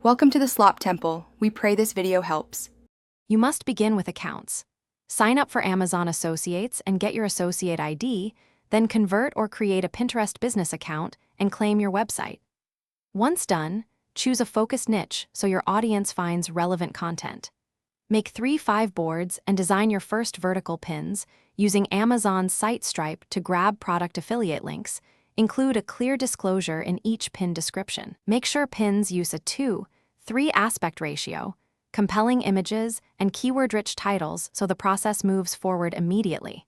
Welcome to the Slop Temple. We pray this video helps. You must begin with accounts. Sign up for Amazon Associates and get your associate ID, then convert or create a Pinterest business account and claim your website. Once done, choose a focused niche so your audience finds relevant content. Make 3 5-boards and design your first vertical pins using Amazon's site stripe to grab product affiliate links. Include a clear disclosure in each pin description. Make sure pins use a 2:3 aspect ratio, compelling images, and keyword-rich titles so the process moves forward immediately.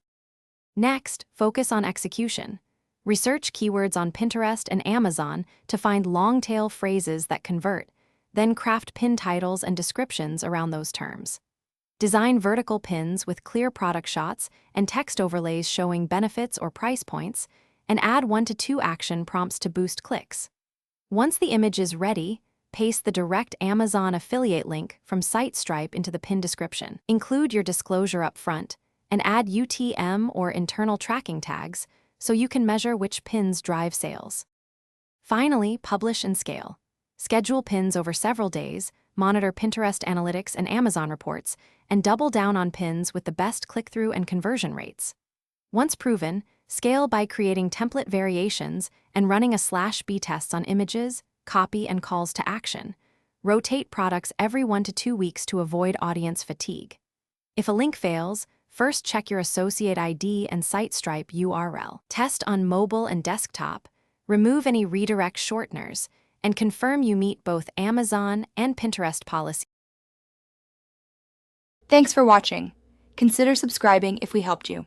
Next, focus on execution. Research keywords on Pinterest and Amazon to find long-tail phrases that convert, then craft pin titles and descriptions around those terms. Design vertical pins with clear product shots and text overlays showing benefits or price points, and add 1 to 2 action prompts to boost clicks. Once the image is ready, paste the direct Amazon affiliate link from SiteStripe into the pin description. Include your disclosure up front and add UTM or internal tracking tags so you can measure which pins drive sales. Finally, publish and scale. Schedule pins over several days, monitor Pinterest analytics and Amazon reports, and double down on pins with the best click-through and conversion rates. Once proven, scale by creating template variations and running /B tests on images, copy, and calls to action. Rotate products every 1 to 2 weeks to avoid audience fatigue. If a link fails, first check your associate ID and SiteStripe URL. Test on mobile and desktop, remove any redirect shorteners, and confirm you meet both Amazon and Pinterest policies. Thanks for watching. Consider subscribing if we helped you.